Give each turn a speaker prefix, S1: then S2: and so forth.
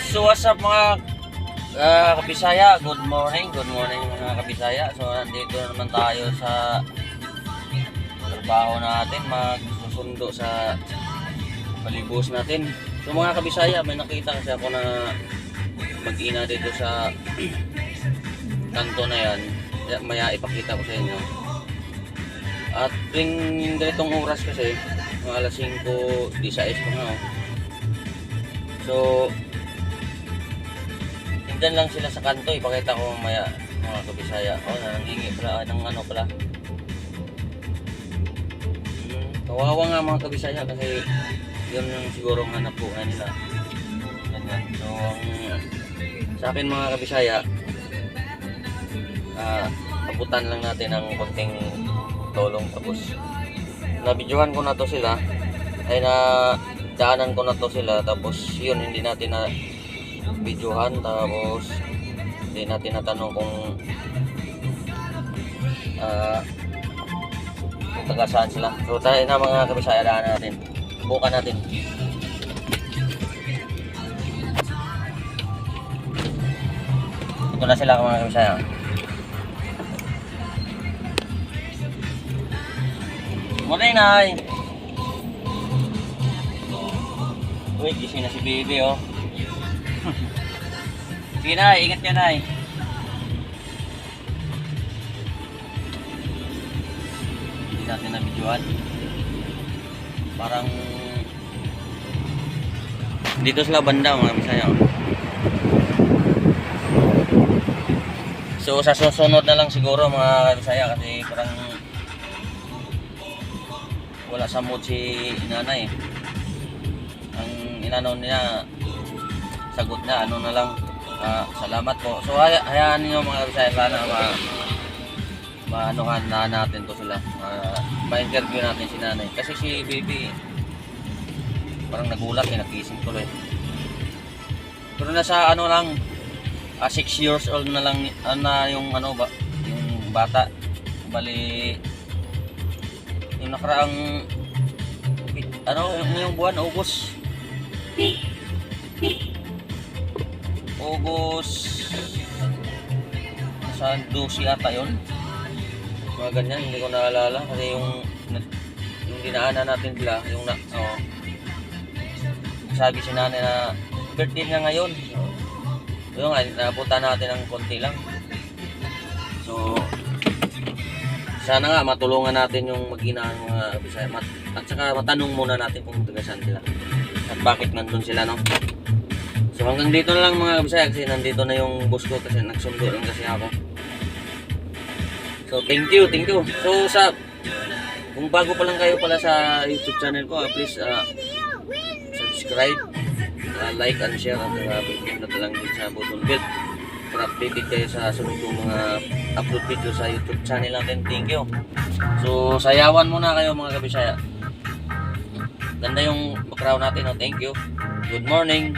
S1: So what's up mga kabisaya, good morning mga kabisaya. So nandito na naman tayo sa trabaho natin, magsusundo sa palibos natin. So mga kabisaya, may nakita kasi ako na mag-ina dito sa kanto na yan. Maya ipakita ko sa inyo. At tuwing ganitong oras kasi, mga alas 5:16 pa nga. So dyan lang sila sa kanto, ipakita ko mamaya mga kabisaya. Nangingi pala ng ano pala. Kawawa nga mga kabisaya kasi yun yung siguro ang hanap buhay nila. Ganyan. So sa akin mga kabisaya, abutan lang natin ng konting tulong. Tapos nabidyohan ko na to sila, ay na daanan ko na to sila. Tapos yun, hindi natin na videohan, tapos hindi natin natanong kung taga saan sila. So tayo na mga kabisaya, daan natin, bukan natin. Ito na sila mga kabisaya. Morning, Nay. Uy, gising na si Baby, oh. Sige, Nay, ingat ka, Nay. Hindi natin na-videoan. Parang dito sila banda mga kabisaya. So sa susunod na lang siguro mga kabisaya, kasi parang wala sa mood si nanay. Ang inano niya, sagot na ano na lang, salamat po. So hayaan niyo mga kabisaya, sana maanuhan na natin to sila, ma-interview natin si nanay. Kasi si Baby parang nagulat, nagising tuloy. Pero nasa ano lang, 6 years old na lang na yung ano ba, yung bata. Bali yung nakaraang ano yung buwan, August sa 12 yata yun, mga ganyan. Hindi ko naalala kasi yung dinaanan natin sila, yung sabi si nanay na birthday niya ngayon. So yung napunta natin ng konti lang. So sana nga matulungan natin yung mag-ina ng mga kabisaya, at saka matanong muna natin kung taga saan sila at bakit nandun sila, no? So hanggang dito na lang mga kabisaya, kasi nandito na yung boss ko, kasi nagsundo lang kasi ako. So thank you. So kung bago pa lang kayo pala sa YouTube channel ko, please subscribe, like and share, at pindot na lang din sa button bell para updated kayo sa sunod kong mga upload video sa YouTube channel natin. Thank you. So sayawan muna kayo mga kabisaya. Ganda yung background natin, oh. Thank you. Good morning.